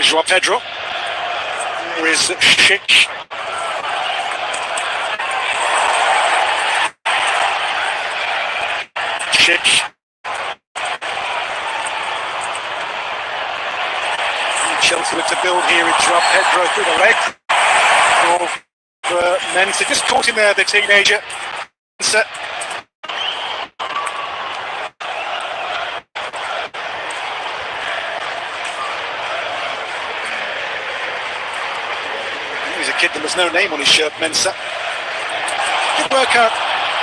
João Pedro. Here is Schick. Chelsea with to build here with João Pedro through the leg of Mensah. Just caught him there, the teenager. Mensah. He's a kid, there was no name on his shirt, Mensah. Good work out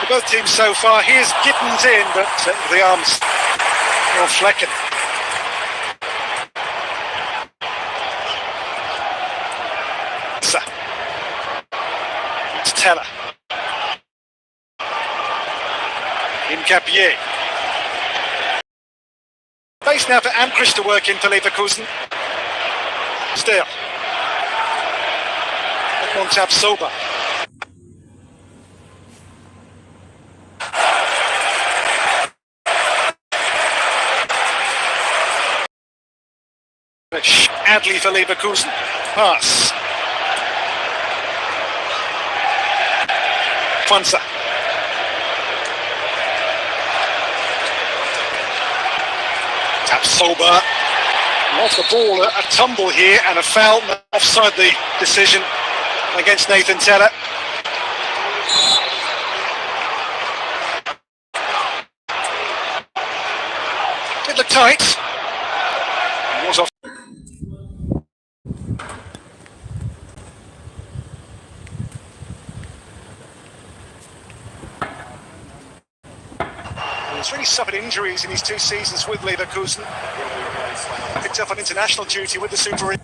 for both teams so far. Here's Gittens in, but the arms are Flecken. It's Teller. In Capier. Base now for Amkrist to work in for Leverkusen. Still. On tap Soba. Adley for Leverkusen. Pass. Kwanzaa. Tap Soba. Off the ball, a tumble here and a foul. Offside the decision against Nathan Teller. It looked tight. It was off. He's really suffered injuries in his 2 seasons with Leverkusen. Picked up on international duty with the Super.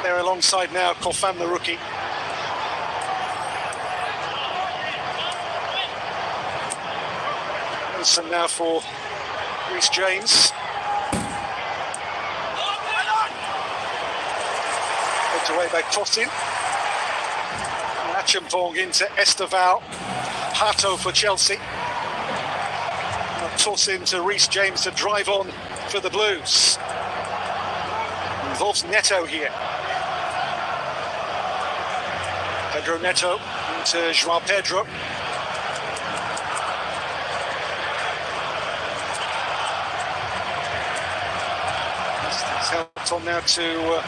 They're alongside now Kofam, the rookie. Wilson now for Reece James. Put away by Tosin. Achampong into Esteval. Hato for Chelsea. Toss into Reece James to drive on for the Blues. Involves Neto here. Pedro Neto into João Pedro. It's helped on now to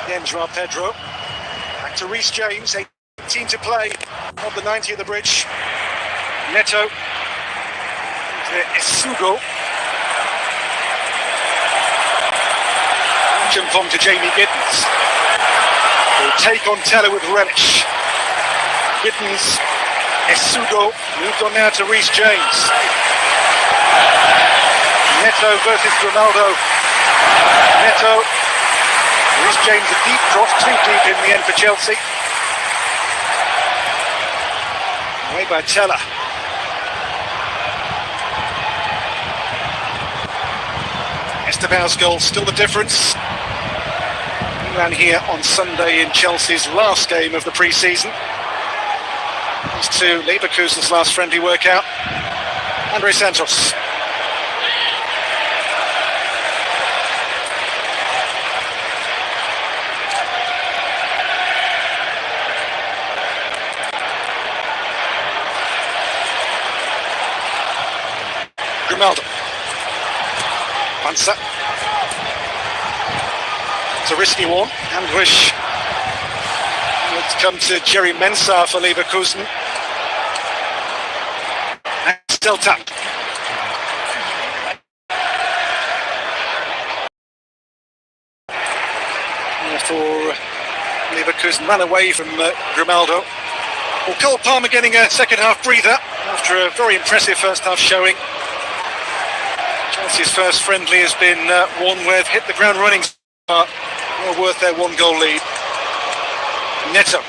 again João Pedro. Back to Reece James, 18 to play on the 90 of the bridge. Neto into Esugo. From to Jamie Gittens. Will take on Teller with relish. Gittens, Esugo moved on now to Reece James. Neto versus Ronaldo. Neto. Reece James a deep cross, too deep in the end for Chelsea. Away by Teller. Esteban's goal, still the difference. Milan here on Sunday in Chelsea's last game of the pre-season. These to Leverkusen's last friendly workout. Andre Santos. Grimaldo. Kwanzaa. It's a risky one. Andrich. Let's come to Jerry Mensah for Leverkusen. And still tap. For Leverkusen, ran away from Grimaldo. Well, Cole Palmer getting a second half breather after a very impressive first half showing. Chelsea's first friendly has been one where they've hit the ground running. Well worth their 1-goal lead. Neto.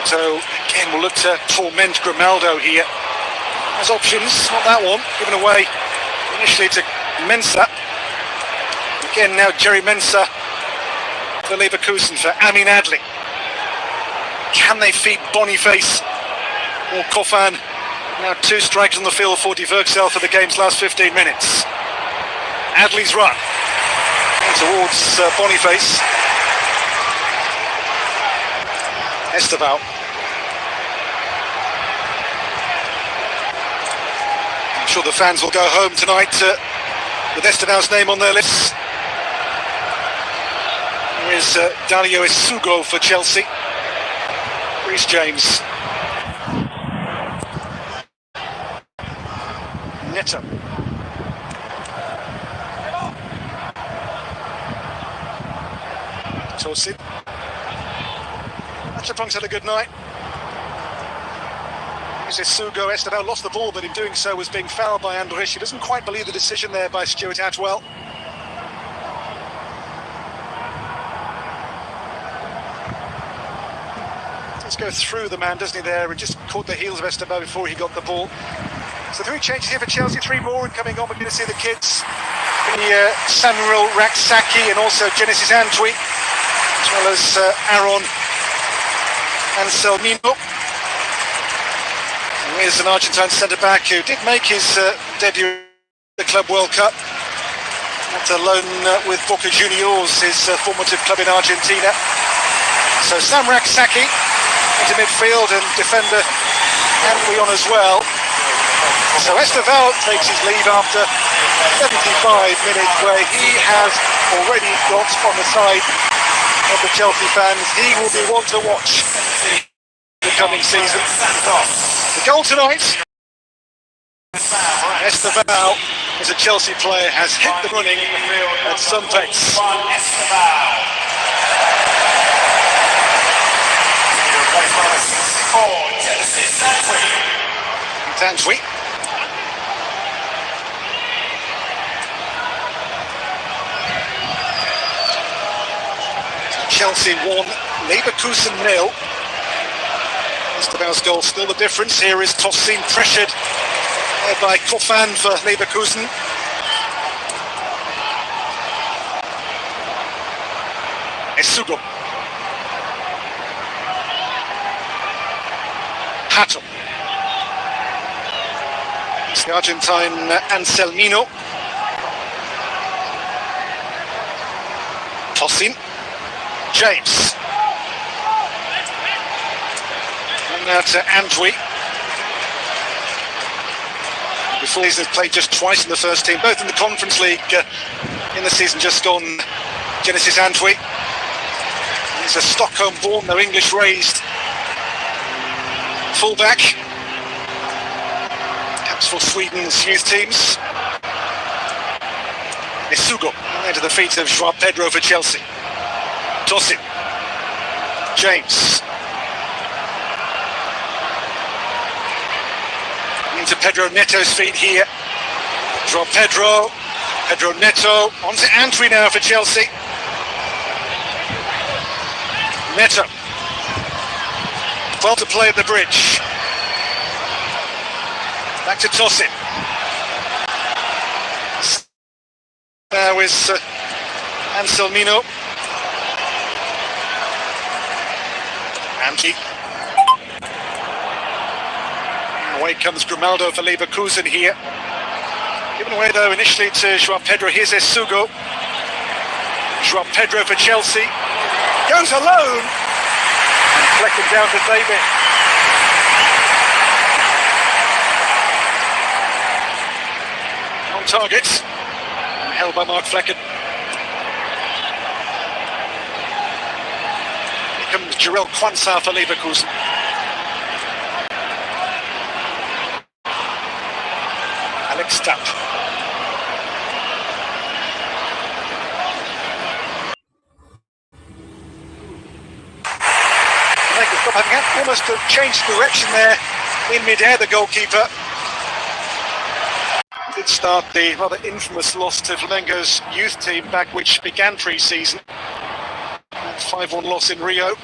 So again, we'll look to torment Grimaldo here. Has options, not that one. Given away initially to Mensah. Again, now Jerry Mensah for Leverkusen, for Amin Adli. Can they feed Boniface or Kofan? Now 2 strikers on the field for Die Werkzell for the game's last 15 minutes. Adli's run towards Boniface. Esteval. I'm sure the fans will go home tonight with Esteval's name on their lips. Here is Dario Isugo for Chelsea. Reece James. Neto. Tosin. Matchapunk's had a good night. Here's Isugo. Esteval lost the ball, but in doing so was being fouled by Andrich. He doesn't quite believe the decision there by Stuart Atwell. Let's go through the man, doesn't he, there? He just caught the heels of Esteval before he got the ball. So 3 changes here for Chelsea, 3 more coming on. We're going to see the kids, Samuel Raksaki and also Genesis Antwi, as well as Aaron Anselmino. Here's an Argentine centre-back who did make his debut at the Club World Cup. At loan with Boca Juniors, his formative club in Argentina. So Sam Raksaki into midfield and defender Antwi on as well. So Esteval takes his leave after 75 minutes, where he has already got on the side of the Chelsea fans. He will be one to watch in the coming season. The goal tonight, Esteval, as a Chelsea player, has hit the running at some pace. Antwi. Chelsea 1, Leverkusen 0. Esteval's goal still the difference. Here is Tosin pressured by Kofan for Leverkusen. Isugo. Hato. It's the Argentine Anselmino. Tosin. James. And now to Antwi. Before he's played just twice in the first team, both in the Conference League in the season just gone. Genesis Antwi. He's a Stockholm-born, though English-raised fullback. Caps for Sweden's youth teams. Isugo into the feet of Joao Pedro for Chelsea. Tosin. James. Into Pedro Neto's feet here. Joao Pedro. Pedro Neto. On to Antwi now for Chelsea. Neto. Well to play at the bridge. Back to Tosin. Now is Anselmino. Antwi. Away comes Grimaldo for Leverkusen here. Given away though initially to Joao Pedro. Here's Isugo. Joao Pedro for Chelsea. Goes alone. And flecking down to David. On target. And held by Mark Flecken. Here comes Jarell Quansah for Leverkusen. Alex Stapp. Having almost changed direction there in mid-air, the goalkeeper. Did start the rather infamous loss to Flamengo's youth team back, which began pre-season. 5-1 loss in Rio.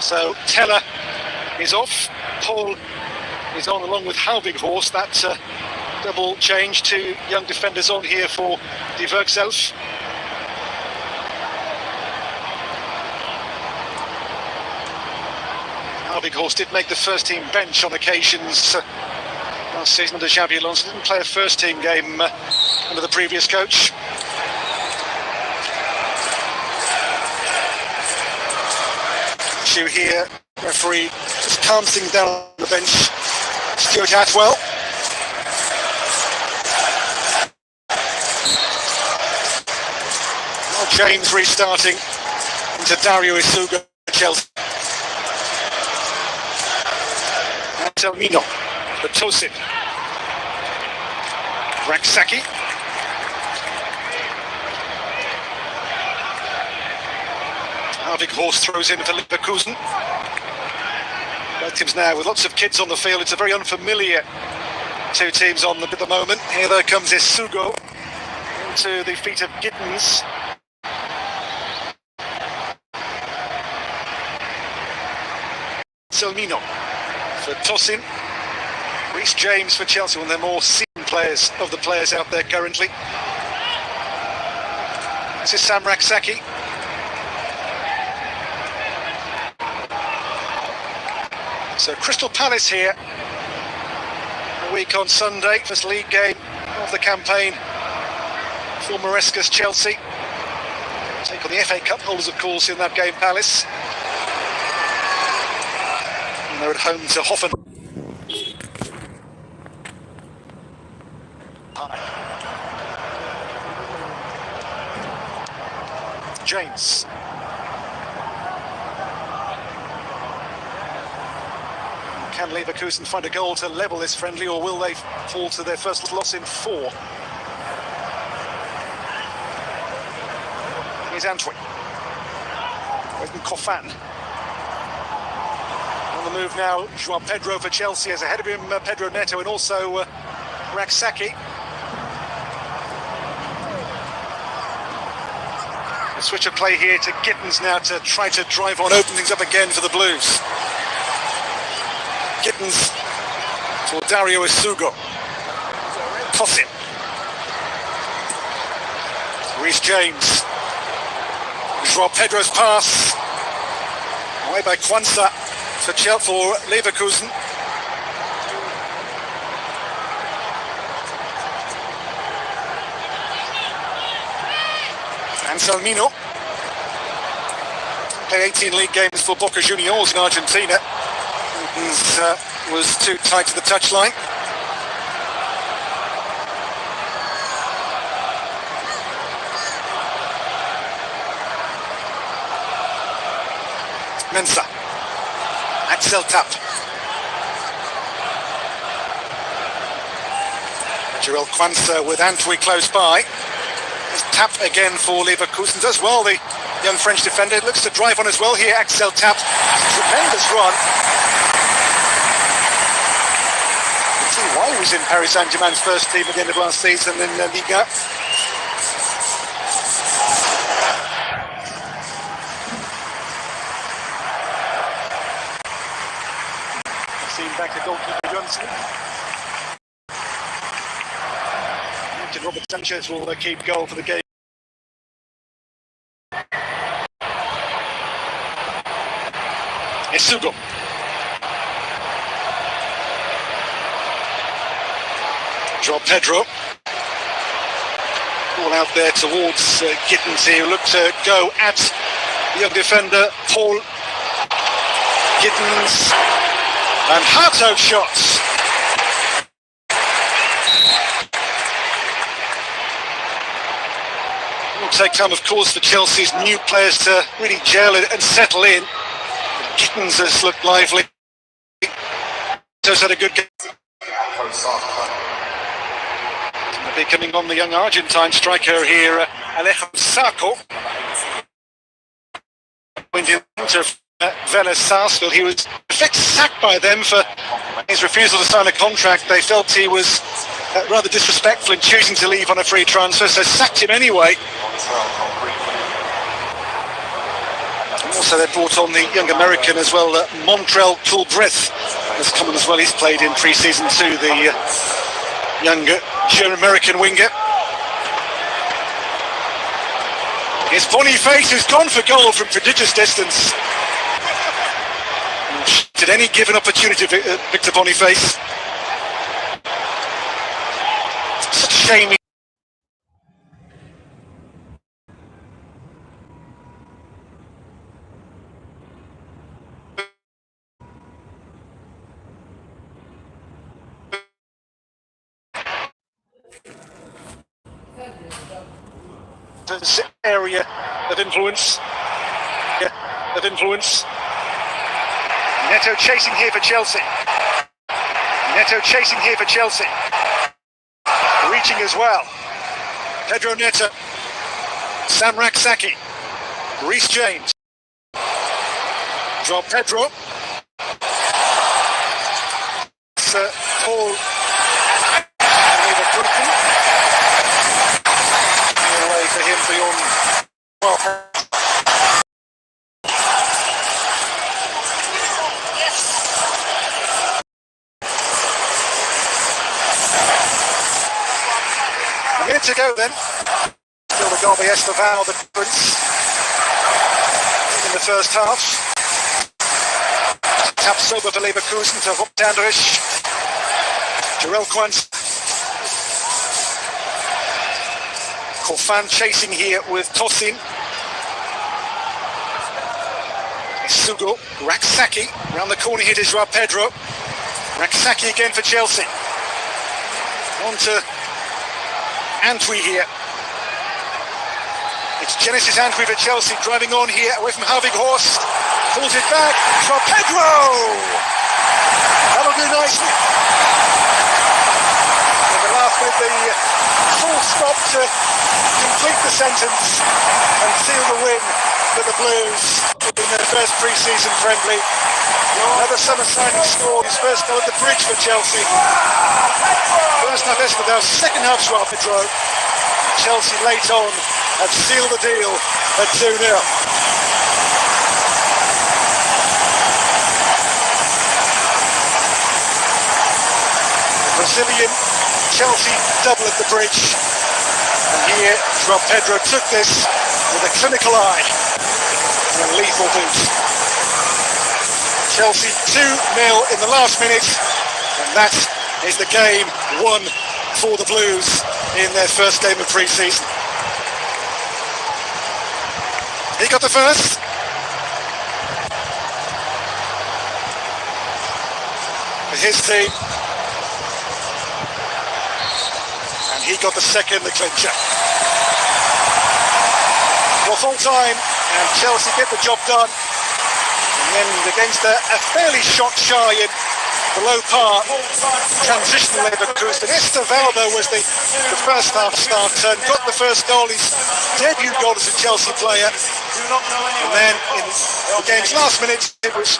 So Teller is off. Paul is on along with Halvinghorst. That's a double change. 2 young defenders on here for Die Werkzell. Horst did make the first team bench on occasions last season under Xabi Alonso. Didn't play a first team game under the previous coach. Issue here, referee just calms things down on the bench. Stuart Atwell. James restarting into Dario Isuga, Chelsea. Anselmino, Tosin. Raksaki. Horst throws in for Leverkusen. Both teams now with lots of kids on the field. It's a very unfamiliar two teams on at the moment. Here there comes Isugo into the feet of Gittens. Selmino for Tosin. Reece James for Chelsea, one of their more seen players of the players out there currently. This is Sam Raksaki. So Crystal Palace here, a week on Sunday, first league game of the campaign for Maresca's Chelsea. Take on the FA Cup holders, of course, in that game, Palace. And they're at home to Hoffen. James. Can Leverkusen find a goal to level this friendly, or will they fall to their first loss in 4? Here's Antwi. Waiting Coffin. On the move now, João Pedro for Chelsea, as ahead of him Pedro Neto and also Raksaki. A switch of play here to Gittens now to try to drive on, open things up again for the Blues. Gittens for Dario Isugo. Tosin. Reece James. João Pedro's pass. Away by Kwanzaa for Leverkusen. Anselmino. Played 18 league games for Boca Juniors in Argentina. Was too tight to the touchline. Mensah. Axel Tap. Jarell Kwanzaa with Antwi close by. There's Tap again for Leverkusen. Does well, the young French defender. Looks to drive on as well here. Axel Tap. Tremendous run. Why he was in Paris Saint-Germain's first team at the end of last season in Liga. Seen back to goalkeeper Johnson. Robert Sanchez will keep goal for the game. Isugo. João Pedro. Ball out there towards Gittens here. Look to go at the young defender, Paul Gittens. And Hato shots. It will take time, of course, for Chelsea's new players to really gel and settle in. Gittens has looked lively. Hato's had a good game. Coming on the young Argentine striker here, Alejo Sacco. Went into Vélez Sarsfield. He was in fact sacked by them for his refusal to sign a contract. They felt he was rather disrespectful in choosing to leave on a free transfer, so sacked him anyway. And also they brought on the young American as well, Montrell Tulbreth has come on as well. He's played in pre-season too, the younger German-American winger. It's Boniface who's gone for goal from prodigious distance. Did any given opportunity, Victor Boniface? Such a shame. Area of influence. Neto chasing here for Chelsea. Reaching as well. Pedro Neto. Sam Raksaki. Reece James. João Pedro. Paul. Away for him beyond. Well. A minute to go then. Still the goal by Esteban, the difference in the first half. Tap sober for Leverkusen to Andrich. Jarell Quant. Korfan chasing here with Tosin. Sugo. Raksaki. Round the corner here to João Pedro. Raksaki again for Chelsea. On to Antwi here. It's Genesis Antwi for Chelsea, driving on here away from Harvig Horst. Pulls it back. João Pedro! That'll do nicely. And the last with the full stop to complete the sentence and seal the win for the Blues in their first pre-season friendly. Another summer signing scored his first goal at the bridge for Chelsea. First half Esteban, second half João Pedro. Chelsea late on have sealed the deal at 2-0. Brazilian Chelsea double at the bridge. And here João Pedro took this with a clinical eye and a lethal boot. Chelsea 2-0 in the last minute, and that is the game won for the Blues in their first game of pre-season. He got the first. For his team. And he got the second, the clincher. For full time, and Chelsea get the job done. And then against a fairly shot-shy and below-par transitional Leverkusen, Estevaldo was the first half starter and got the first goal, his debut goal as a Chelsea player. And then in the game's last minute, it was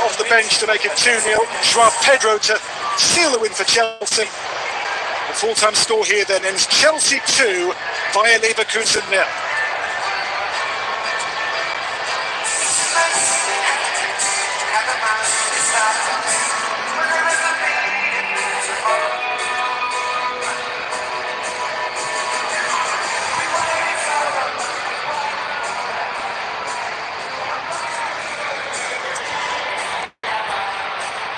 off the bench to make it 2-0. João Pedro to seal the win for Chelsea. The full-time score here then ends Chelsea 2, Bayern Leverkusen 0.